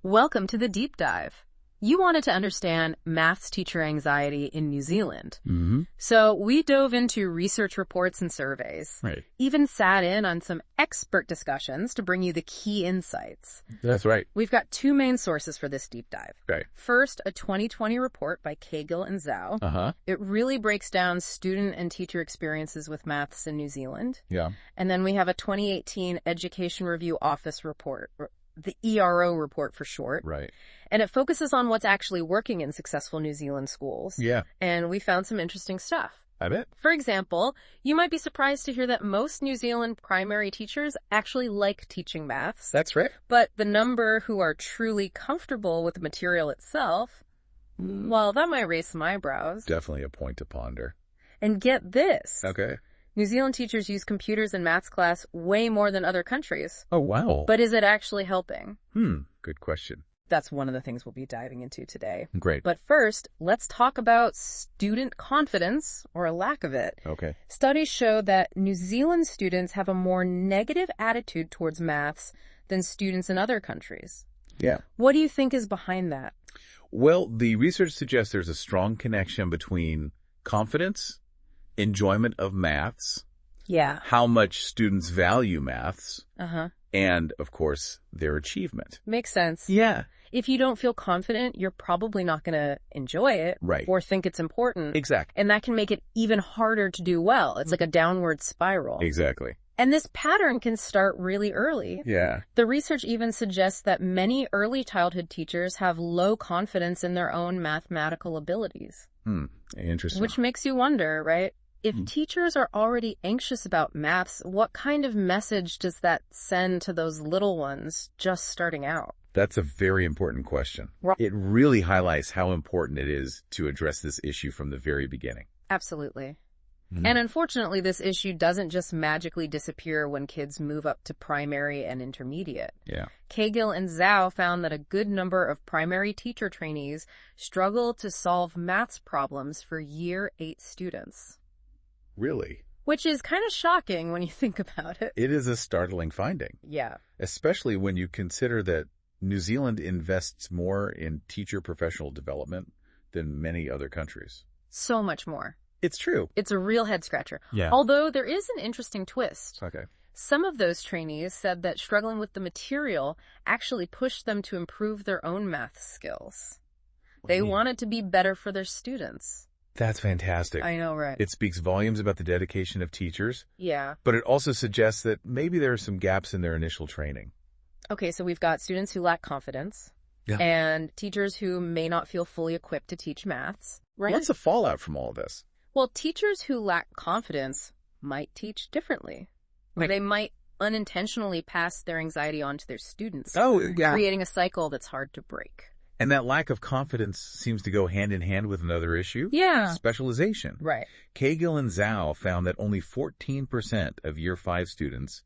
Welcome to the deep dive. You wanted to understand maths teacher anxiety in New Zealand. So we dove into research reports and surveys. Right. Even sat in on some expert discussions to bring you the key insights. That's right. We've got two main sources for this deep dive. Right. First, a 2020 report by Caygill and Zhao. It really breaks down student and teacher experiences with maths in New Zealand. Yeah. And then we have a 2018 Education Review Office report, the ERO report for short. Right. And it focuses on what's actually working in successful New Zealand schools. Yeah. And we found some interesting stuff. I bet. For example, you might be surprised to hear that most New Zealand primary teachers actually like teaching maths. That's right. But the number who are truly comfortable with the material itself, well, that might raise some eyebrows. Definitely a point to ponder. And get this. Okay. New Zealand teachers use computers in maths class way more than other countries. Oh, wow. But is it actually helping? Good question. That's one of the things we'll be diving into today. Great. But first, let's talk about student confidence, or a lack of it. Okay. Studies show that New Zealand students have a more negative attitude towards maths than students in other countries. Yeah. What do you think is behind that? Well, the research suggests there's a strong connection between confidence, enjoyment of maths, Yeah. how much students value maths, and, of course, their achievement. Makes sense. Yeah. If you don't feel confident, you're probably not going to enjoy it. Right. Or think it's important. Exactly. And that can make it even harder to do well. It's like a downward spiral. Exactly. And this pattern can start really early. Yeah. The research even suggests that many early childhood teachers have low confidence in their own mathematical abilities. Interesting. Which makes you wonder, right? If teachers are already anxious about maths, what kind of message does that send to those little ones just starting out? That's a very important question. Right. It really highlights how important it is to address this issue from the very beginning. Absolutely. And unfortunately, this issue doesn't just magically disappear when kids move up to primary and intermediate. Yeah. Caygill and Zhao found that a good number of primary teacher trainees struggle to solve maths problems for year 8 students. Really? Which is kind of shocking when you think about it. It is a startling finding, Yeah. especially when you consider that New Zealand invests more in teacher professional development than many other countries. So much more. It's true. It's a real head scratcher. Yeah. Although there is an interesting twist. Okay. Some of those trainees said that struggling with the material actually pushed them to improve their own math skills. They wanted to be better for their students. That's fantastic. I know, right? It speaks volumes about the dedication of teachers, Yeah. but it also suggests that maybe there are some gaps in their initial training. Okay, so we've got students who lack confidence. Yeah. And teachers who may not feel fully equipped to teach maths. Right? What's the fallout from all of this? Well, teachers who lack confidence might teach differently. Or they might unintentionally pass their anxiety on to their students. Oh, yeah. Creating a cycle that's hard to break. And that lack of confidence seems to go hand in hand with another issue. Yeah. Specialization. Right. Caygill and Zhao found that only 14% of Year 5 students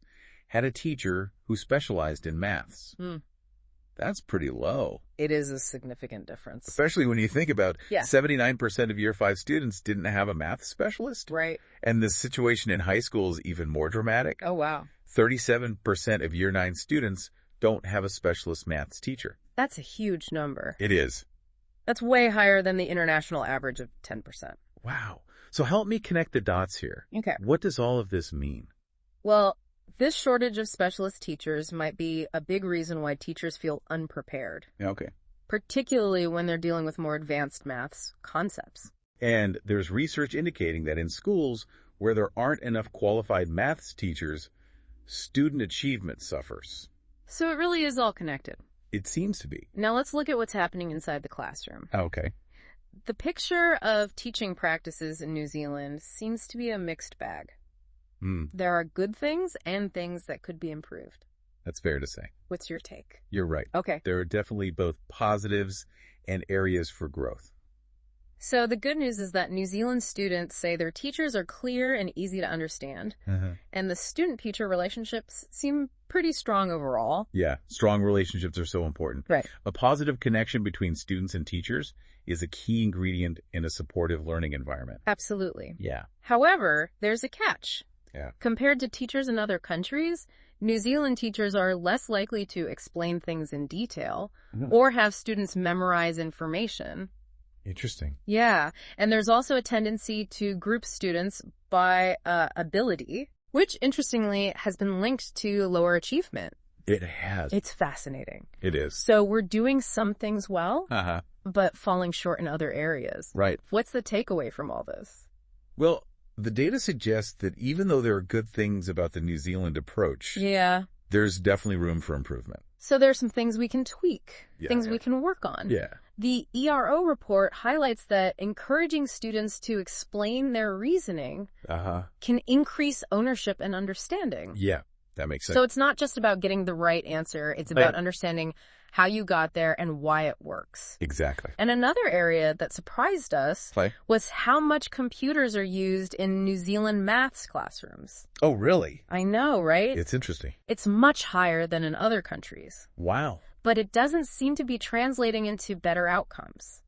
had a teacher who specialized in maths. That's pretty low. It is a significant difference. Especially when you think about Yeah. 79% of Year 5 students didn't have a math specialist. Right. And the situation in high school is even more dramatic. Oh, wow. 37% of Year 9 students don't have a specialist maths teacher. That's a huge number. It is. That's way higher than the international average of 10%. Wow. So help me connect the dots here. Okay. What does all of this mean? Well, this shortage of specialist teachers might be a big reason why teachers feel unprepared, Okay. particularly when they're dealing with more advanced maths concepts. And there's research indicating that in schools where there aren't enough qualified maths teachers, student achievement suffers. So it really is all connected. It seems to be. Now let's look at what's happening inside the classroom. Okay. The picture of teaching practices in New Zealand seems to be a mixed bag. There are good things and things that could be improved. That's fair to say. What's your take? You're right. Okay. There are definitely both positives and areas for growth. So the good news is that New Zealand students say their teachers are clear and easy to understand, and the student-teacher relationships seem pretty strong overall. Yeah, strong relationships are so important. Right. A positive connection between students and teachers is a key ingredient in a supportive learning environment. Absolutely. Yeah. However, there's a catch. Yeah. Compared to teachers in other countries, New Zealand teachers are less likely to explain things in detail or have students memorize information. Interesting. Yeah. And there's also a tendency to group students by ability, which interestingly has been linked to lower achievement. It has. It's fascinating. It is. So we're doing some things well, but falling short in other areas. Right. What's the takeaway from all this? Well, the data suggests that even though there are good things about the New Zealand approach, there's definitely room for improvement. So there's some things we can tweak, things we can work on. Yeah. The ERO report highlights that encouraging students to explain their reasoning can increase ownership and understanding. Yeah, that makes sense. So it's not just about getting the right answer. It's about understanding how you got there and why it works. Exactly. And another area that surprised us was how much computers are used in New Zealand maths classrooms. Oh, really? I know, right? It's interesting. It's much higher than in other countries. Wow. But it doesn't seem to be translating into better outcomes.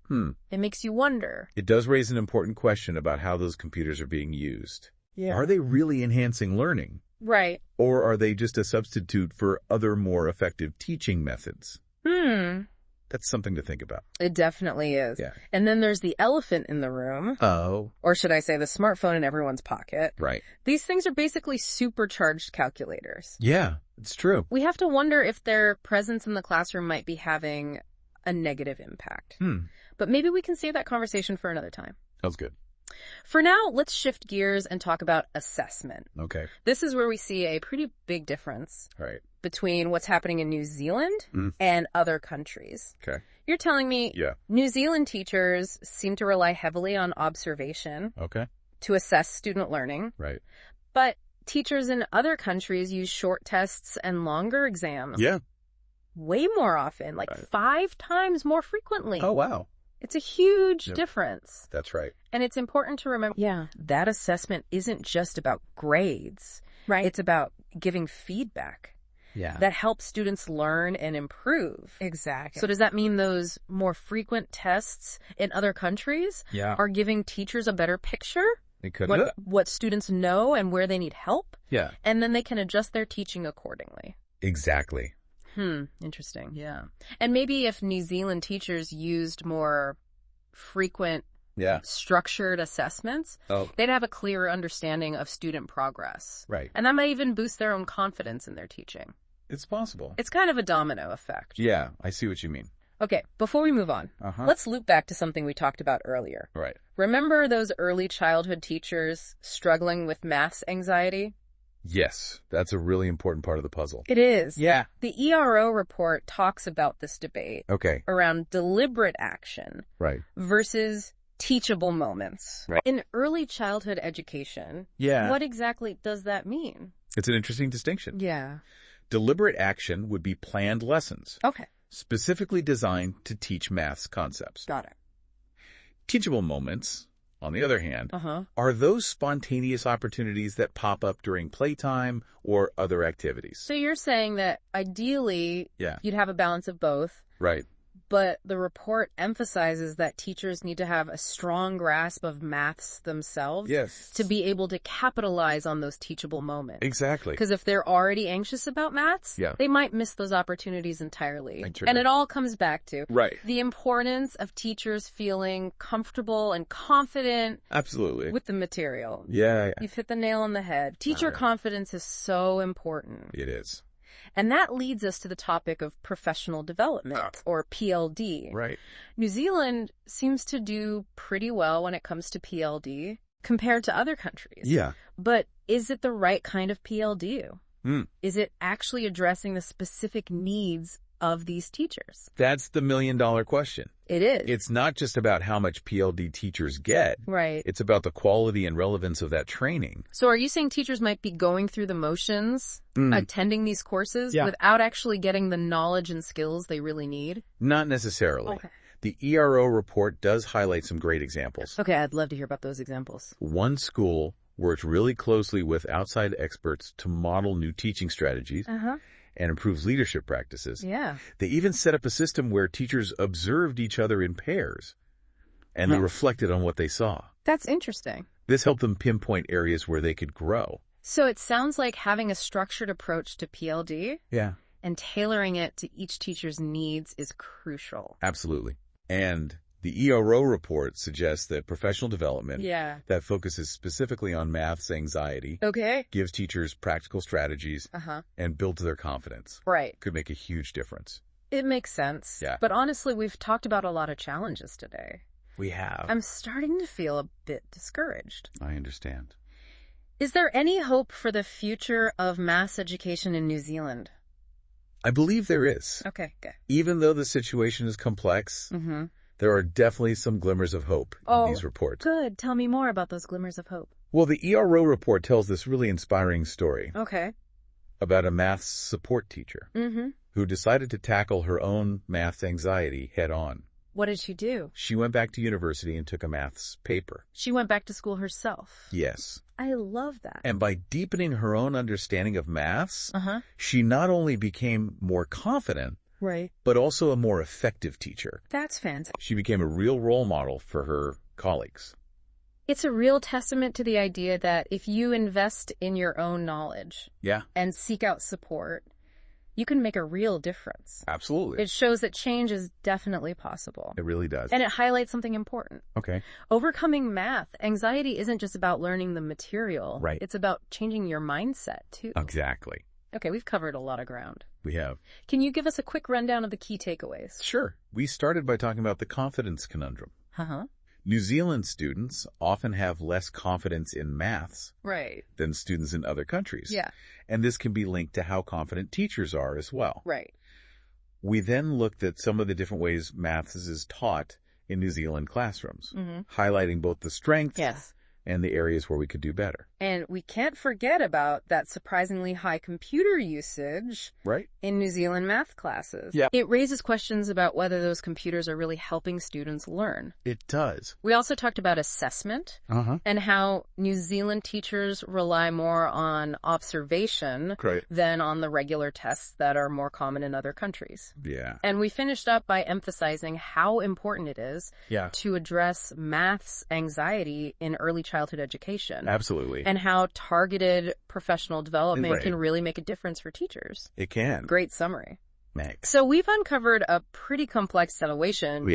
It makes you wonder. It does raise an important question about how those computers are being used. Yeah. Are they really enhancing learning? Right. Or are they just a substitute for other more effective teaching methods? That's something to think about. It definitely is. Yeah. And then there's the elephant in the room. Oh. Or should I say the smartphone in everyone's pocket. Right. These things are basically supercharged calculators. Yeah, it's true. We have to wonder if their presence in the classroom might be having a negative impact. But maybe we can save that conversation for another time. Sounds good. For now, let's shift gears and talk about assessment. Okay. This is where we see a pretty big difference between what's happening in New Zealand and other countries. Okay. You're telling me New Zealand teachers seem to rely heavily on observation to assess student learning. Right. But teachers in other countries use short tests and longer exams. Yeah. Way more often, like 5 times more frequently. Oh, wow. It's a huge difference. That's right. And it's important to remember, that assessment isn't just about grades. Right. It's about giving feedback. Yeah. That helps students learn and improve. Exactly. So does that mean those more frequent tests in other countries are giving teachers a better picture? It could. What students know and where they need help? Yeah. And then they can adjust their teaching accordingly. Exactly. Interesting. Yeah. And maybe if New Zealand teachers used more frequent, structured assessments, they'd have a clearer understanding of student progress. Right. And that might even boost their own confidence in their teaching. It's possible. It's kind of a domino effect. Yeah, I see what you mean. Okay, before we move on, let's loop back to something we talked about earlier. Right. Remember those early childhood teachers struggling with maths anxiety? Yes, that's a really important part of the puzzle. It is. Yeah. The ERO report talks about this debate around deliberate action versus teachable moments. Right. In early childhood education, what exactly does that mean? It's an interesting distinction. Yeah. Deliberate action would be planned lessons. Okay. Specifically designed to teach maths concepts. Got it. Teachable moments, on the other hand, are those spontaneous opportunities that pop up during playtime or other activities. So you're saying that ideally, you'd have a balance of both. Right. But the report emphasizes that teachers need to have a strong grasp of maths themselves to be able to capitalize on those teachable moments. Exactly. Because if they're already anxious about maths, they might miss those opportunities entirely. And it all comes back to the importance of teachers feeling comfortable and confident with the material. Yeah. You've hit the nail on the head. Teacher confidence is so important. It is. And that leads us to the topic of professional development, or PLD. Right. New Zealand seems to do pretty well when it comes to PLD compared to other countries. Yeah. But is it the right kind of PLD? Is it actually addressing the specific needs of these teachers? That's the million-dollar question. It is. It's not just about how much PLD teachers get. Right. It's about the quality and relevance of that training. So are you saying teachers might be going through the motions, attending these courses, without actually getting the knowledge and skills they really need? Not necessarily. Okay. The ERO report does highlight some great examples. Okay, I'd love to hear about those examples. One school worked really closely with outside experts to model new teaching strategies. And improves leadership practices. Yeah. They even set up a system where teachers observed each other in pairs, and they reflected on what they saw. That's interesting. This helped them pinpoint areas where they could grow. So it sounds like having a structured approach to PLD and tailoring it to each teacher's needs is crucial. Absolutely. And the ERO report suggests that professional development that focuses specifically on maths anxiety gives teachers practical strategies and builds their confidence. Right. Could make a huge difference. It makes sense. Yeah. But honestly, we've talked about a lot of challenges today. We have. I'm starting to feel a bit discouraged. I understand. Is there any hope for the future of maths education in New Zealand? I believe there is. Okay, good. Even though the situation is complex, there are definitely some glimmers of hope in these reports. Good. Tell me more about those glimmers of hope. Well, the ERO report tells this really inspiring story. Okay. About a maths support teacher who decided to tackle her own maths anxiety head on. What did she do? She went back to university and took a maths paper. She went back to school herself. Yes. I love that. And by deepening her own understanding of maths, she not only became more confident, but also a more effective teacher. That's fantastic. She became a real role model for her colleagues. It's a real testament to the idea that if you invest in your own knowledge and seek out support, you can make a real difference. Absolutely. It shows that change is definitely possible. It really does. And it highlights something important. Okay. Overcoming math anxiety isn't just about learning the material. Right. It's about changing your mindset, too. Exactly. Okay, we've covered a lot of ground. We have. Can you give us a quick rundown of the key takeaways? Sure. We started by talking about the confidence conundrum. New Zealand students often have less confidence in maths than students in other countries. Yeah. And this can be linked to how confident teachers are as well. Right. We then looked at some of the different ways maths is taught in New Zealand classrooms, highlighting both the strengths and the areas where we could do better. And we can't forget about that surprisingly high computer usage in New Zealand math classes. Yeah. It raises questions about whether those computers are really helping students learn. It does. We also talked about assessment and how New Zealand teachers rely more on observation than on the regular tests that are more common in other countries. Yeah. And we finished up by emphasizing how important it is to address maths anxiety in early childhood education. Absolutely. And how targeted professional development can really make a difference for teachers. It can. Great summary. Thanks. So we've uncovered a pretty complex situation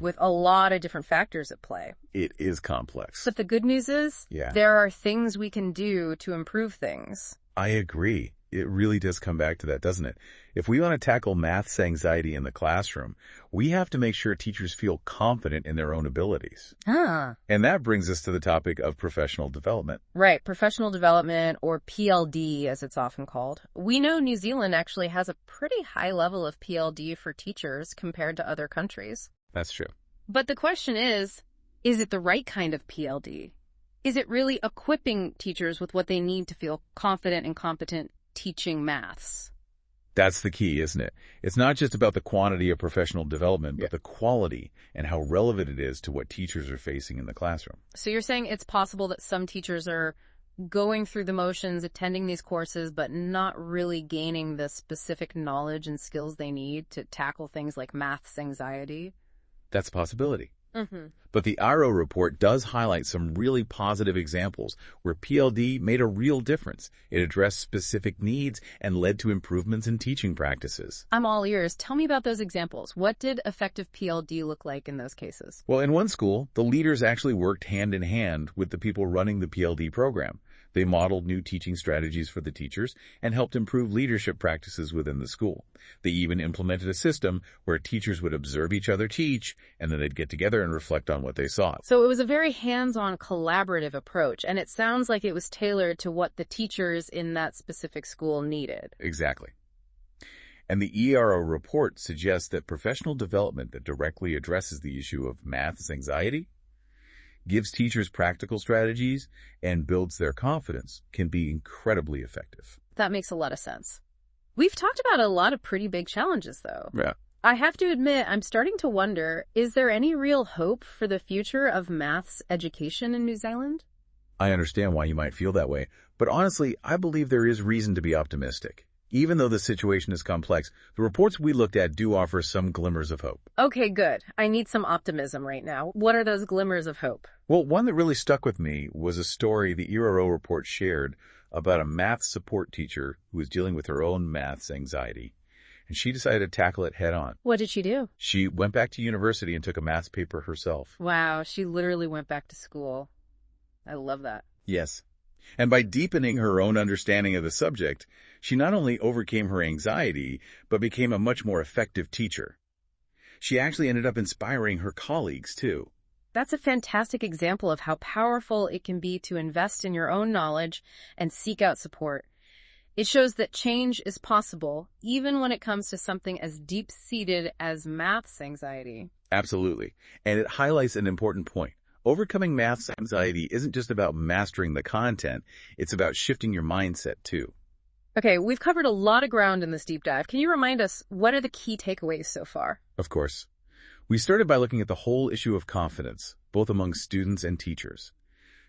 with a lot of different factors at play. It is complex. But the good news is there are things we can do to improve things. I agree. It really does come back to that, doesn't it? If we want to tackle maths anxiety in the classroom, we have to make sure teachers feel confident in their own abilities. And that brings us to the topic of professional development. Right. Professional development, or PLD as it's often called. We know New Zealand actually has a pretty high level of PLD for teachers compared to other countries. That's true. But the question is it the right kind of PLD? Is it really equipping teachers with what they need to feel confident and competent teaching maths? That's the key, isn't it? It's not just about the quantity of professional development, but the quality and how relevant it is to what teachers are facing in the classroom. So you're saying it's possible that some teachers are going through the motions, attending these courses, but not really gaining the specific knowledge and skills they need to tackle things like maths anxiety? That's a possibility. But the ERO report does highlight some really positive examples where PLD made a real difference. It addressed specific needs and led to improvements in teaching practices. I'm all ears. Tell me about those examples. What did effective PLD look like in those cases? Well, in one school, the leaders actually worked hand in hand with the people running the PLD program. They modeled new teaching strategies for the teachers and helped improve leadership practices within the school. They even implemented a system where teachers would observe each other teach, and then they'd get together and reflect on what they saw. So it was a very hands-on, collaborative approach, and it sounds like it was tailored to what the teachers in that specific school needed. Exactly. And the ERO report suggests that professional development that directly addresses the issue of maths anxiety, gives teachers practical strategies, and builds their confidence can be incredibly effective. That makes a lot of sense. We've talked about a lot of pretty big challenges, though. Yeah. I have to admit, I'm starting to wonder, is there any real hope for the future of maths education in New Zealand? I understand why you might feel that way, but honestly, I believe there is reason to be optimistic. Even though the situation is complex, the reports we looked at do offer some glimmers of hope. Okay, good. I need some optimism right now. What are those glimmers of hope? Well, one that really stuck with me was a story the ERO report shared about a math support teacher who was dealing with her own maths anxiety, and she decided to tackle it head on. What did she do? She went back to university and took a maths paper herself. Wow, she literally went back to school. I love that. Yes. And by deepening her own understanding of the subject, she not only overcame her anxiety, but became a much more effective teacher. She actually ended up inspiring her colleagues, too. That's a fantastic example of how powerful it can be to invest in your own knowledge and seek out support. It shows that change is possible, even when it comes to something as deep-seated as maths anxiety. Absolutely. And it highlights an important point. Overcoming maths anxiety isn't just about mastering the content, it's about shifting your mindset, too. Okay, we've covered a lot of ground in this deep dive. Can you remind us, what are the key takeaways so far? Of course. We started by looking at the whole issue of confidence, both among students and teachers.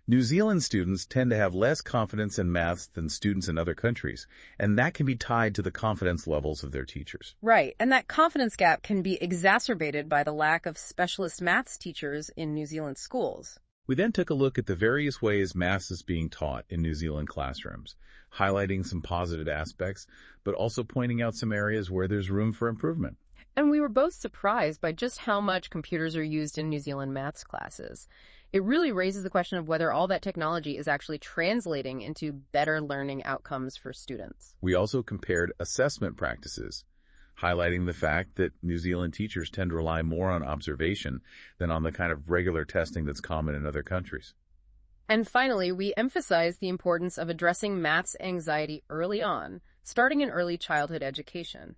New Zealand students tend to have less confidence in maths than students in other countries, and that can be tied to the confidence levels of their teachers. Right, and that confidence gap can be exacerbated by the lack of specialist maths teachers in New Zealand schools. We then took a look at the various ways maths is being taught in New Zealand classrooms, highlighting some positive aspects, but also pointing out some areas where there's room for improvement. And we were both surprised by just how much computers are used in New Zealand maths classes. It really raises the question of whether all that technology is actually translating into better learning outcomes for students. We also compared assessment practices, highlighting the fact that New Zealand teachers tend to rely more on observation than on the kind of regular testing that's common in other countries. And finally, we emphasized the importance of addressing maths anxiety early on, starting in early childhood education.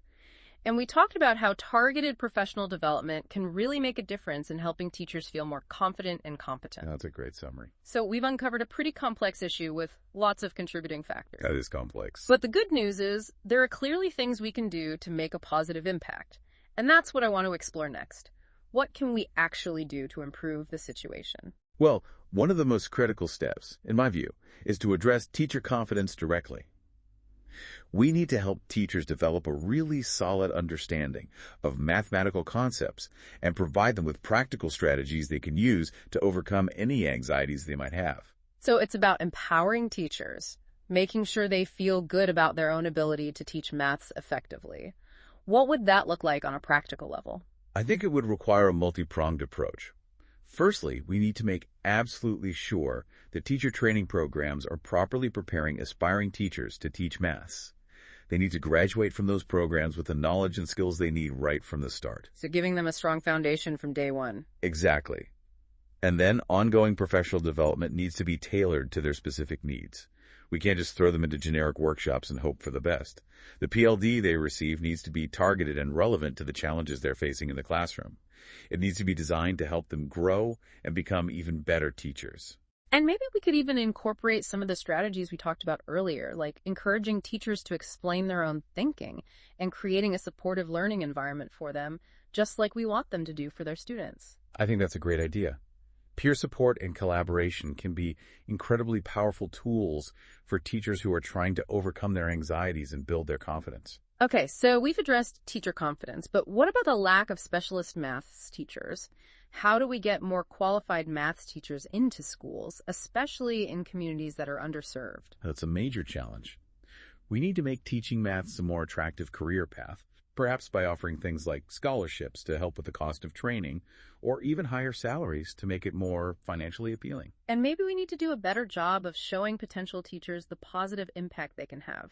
And we talked about how targeted professional development can really make a difference in helping teachers feel more confident and competent. That's a great summary. So we've uncovered a pretty complex issue with lots of contributing factors. That is complex. But the good news is there are clearly things we can do to make a positive impact. And that's what I want to explore next. What can we actually do to improve the situation? Well, one of the most critical steps, in my view, is to address teacher confidence directly. We need to help teachers develop a really solid understanding of mathematical concepts and provide them with practical strategies they can use to overcome any anxieties they might have. So it's about empowering teachers, making sure they feel good about their own ability to teach maths effectively. What would that look like on a practical level? I think it would require a multi-pronged approach. Firstly, we need to make absolutely sure that teacher training programs are properly preparing aspiring teachers to teach maths. They need to graduate from those programs with the knowledge and skills they need right from the start. So giving them a strong foundation from day one. Exactly. And then ongoing professional development needs to be tailored to their specific needs. We can't just throw them into generic workshops and hope for the best. The PLD they receive needs to be targeted and relevant to the challenges they're facing in the classroom. It needs to be designed to help them grow and become even better teachers. And maybe we could even incorporate some of the strategies we talked about earlier, like encouraging teachers to explain their own thinking and creating a supportive learning environment for them, just like we want them to do for their students. I think that's a great idea. Peer support and collaboration can be incredibly powerful tools for teachers who are trying to overcome their anxieties and build their confidence. Okay, so we've addressed teacher confidence, but what about the lack of specialist maths teachers? How do we get more qualified maths teachers into schools, especially in communities that are underserved? That's a major challenge. We need to make teaching maths a more attractive career path, perhaps by offering things like scholarships to help with the cost of training, or even higher salaries to make it more financially appealing. And maybe we need to do a better job of showing potential teachers the positive impact they can have.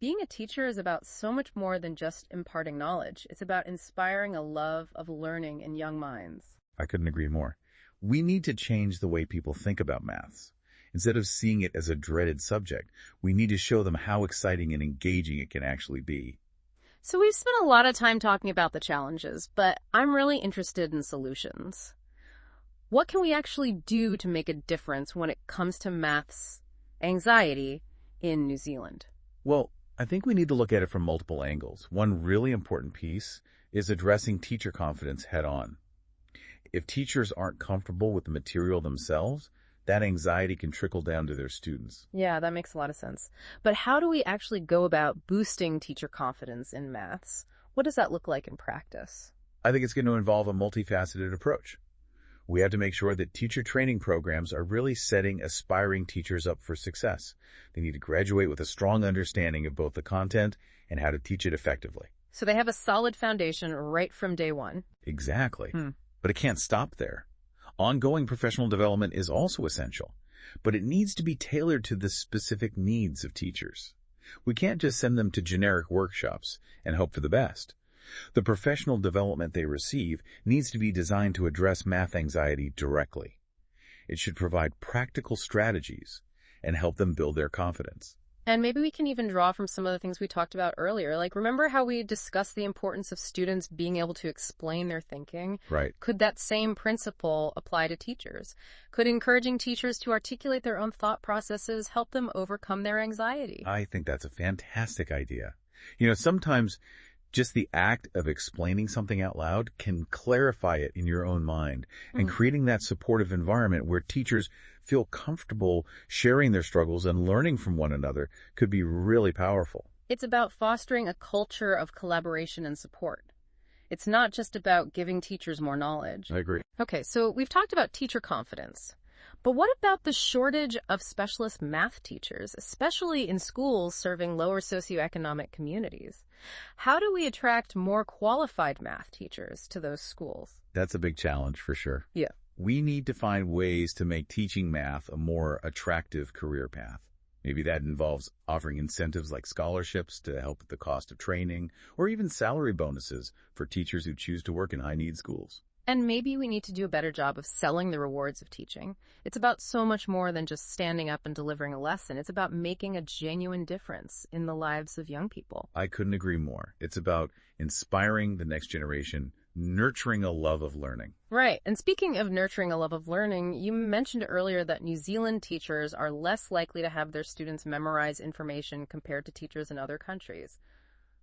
Being a teacher is about so much more than just imparting knowledge. It's about inspiring a love of learning in young minds. I couldn't agree more. We need to change the way people think about maths. Instead of seeing it as a dreaded subject, we need to show them how exciting and engaging it can actually be. So we've spent a lot of time talking about the challenges, but I'm really interested in solutions. What can we actually do to make a difference when it comes to maths anxiety in New Zealand? Well, I think we need to look at it from multiple angles. One really important piece is addressing teacher confidence head on. If teachers aren't comfortable with the material themselves, that anxiety can trickle down to their students. Yeah, that makes a lot of sense. But how do we actually go about boosting teacher confidence in maths? What does that look like in practice? I think it's going to involve a multifaceted approach. We have to make sure that teacher training programs are really setting aspiring teachers up for success. They need to graduate with a strong understanding of both the content and how to teach it effectively. So they have a solid foundation right from day one. Exactly. But it can't stop there. Ongoing professional development is also essential, but it needs to be tailored to the specific needs of teachers. We can't just send them to generic workshops and hope for the best. The professional development they receive needs to be designed to address math anxiety directly. It should provide practical strategies and help them build their confidence. And maybe we can even draw from some of the things we talked about earlier. Like, remember how we discussed the importance of students being able to explain their thinking? Right. Could that same principle apply to teachers? Could encouraging teachers to articulate their own thought processes help them overcome their anxiety? I think that's a fantastic idea. Sometimes just the act of explaining something out loud can clarify it in your own mind, and creating that supportive environment where teachers feel comfortable sharing their struggles and learning from one another could be really powerful. It's about fostering a culture of collaboration and support. It's not just about giving teachers more knowledge. I agree. Okay, so we've talked about teacher confidence. But what about the shortage of specialist math teachers, especially in schools serving lower socioeconomic communities? How do we attract more qualified math teachers to those schools? That's a big challenge for sure. Yeah. We need to find ways to make teaching math a more attractive career path. Maybe that involves offering incentives like scholarships to help with the cost of training, or even salary bonuses for teachers who choose to work in high-need schools. And maybe we need to do a better job of selling the rewards of teaching. It's about so much more than just standing up and delivering a lesson. It's about making a genuine difference in the lives of young people. I couldn't agree more. It's about inspiring the next generation, nurturing a love of learning. Right. And speaking of nurturing a love of learning, you mentioned earlier that New Zealand teachers are less likely to have their students memorize information compared to teachers in other countries.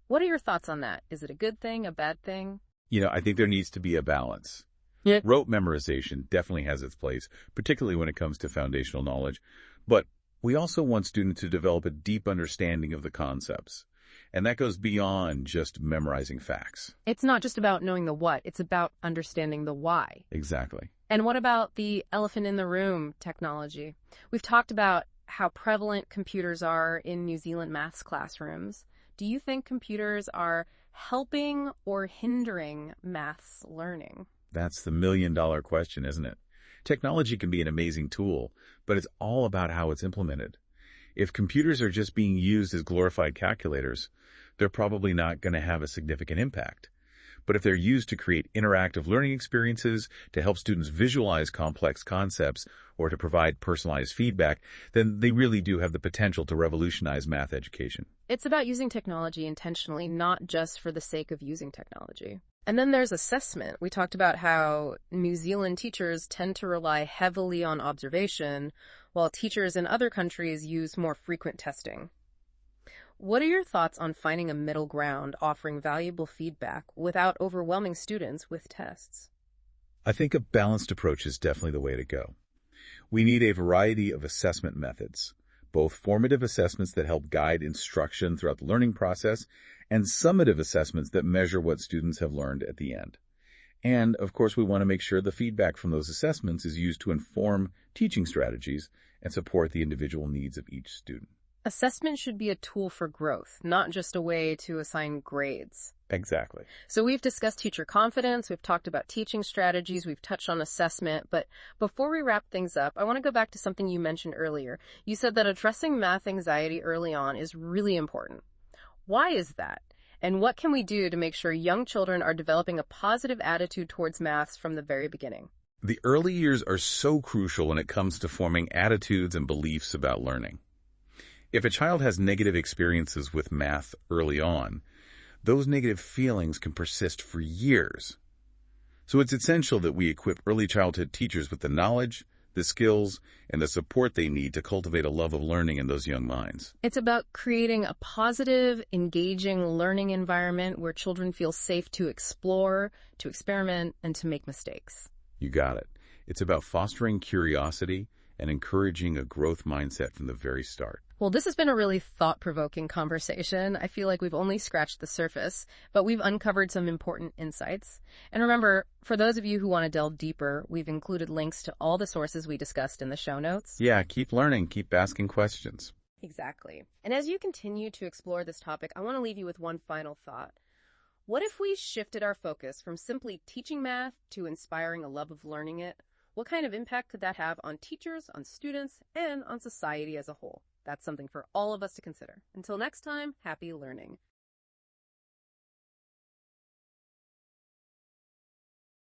What are your thoughts on that? Is it a good thing, a bad thing? I think there needs to be a balance. Yeah. Rote memorization definitely has its place, particularly when it comes to foundational knowledge. But we also want students to develop a deep understanding of the concepts. And that goes beyond just memorizing facts. It's not just about knowing the what, it's about understanding the why. Exactly. And what about the elephant in the room technology? We've talked about how prevalent computers are in New Zealand maths classrooms. Do you think computers are helping or hindering maths learning? That's the million-dollar question, isn't it? Technology can be an amazing tool, but it's all about how it's implemented. If computers are just being used as glorified calculators, they're probably not going to have a significant impact. But if they're used to create interactive learning experiences, to help students visualize complex concepts, or to provide personalized feedback, then they really do have the potential to revolutionize math education. It's about using technology intentionally, not just for the sake of using technology. And then there's assessment. We talked about how New Zealand teachers tend to rely heavily on observation, while teachers in other countries use more frequent testing. What are your thoughts on finding a middle ground, offering valuable feedback without overwhelming students with tests? I think a balanced approach is definitely the way to go. We need a variety of assessment methods, both formative assessments that help guide instruction throughout the learning process and summative assessments that measure what students have learned at the end. And, of course, we want to make sure the feedback from those assessments is used to inform teaching strategies and support the individual needs of each student. Assessment should be a tool for growth, not just a way to assign grades. Exactly. So we've discussed teacher confidence, we've talked about teaching strategies, we've touched on assessment, but before we wrap things up, I want to go back to something you mentioned earlier. You said that addressing math anxiety early on is really important. Why is that? And what can we do to make sure young children are developing a positive attitude towards maths from the very beginning? The early years are so crucial when it comes to forming attitudes and beliefs about learning. If a child has negative experiences with math early on, those negative feelings can persist for years. So it's essential that we equip early childhood teachers with the knowledge, the skills, and the support they need to cultivate a love of learning in those young minds. It's about creating a positive, engaging learning environment where children feel safe to explore, to experiment, and to make mistakes. You got it. It's about fostering curiosity and encouraging a growth mindset from the very start. Well, this has been a really thought-provoking conversation. I feel like we've only scratched the surface, but we've uncovered some important insights. And remember, for those of you who want to delve deeper, we've included links to all the sources we discussed in the show notes. Yeah, keep learning, keep asking questions. Exactly. And as you continue to explore this topic, I want to leave you with one final thought. What if we shifted our focus from simply teaching math to inspiring a love of learning it? What kind of impact could that have on teachers, on students, and on society as a whole? That's something for all of us to consider. Until next time, happy learning.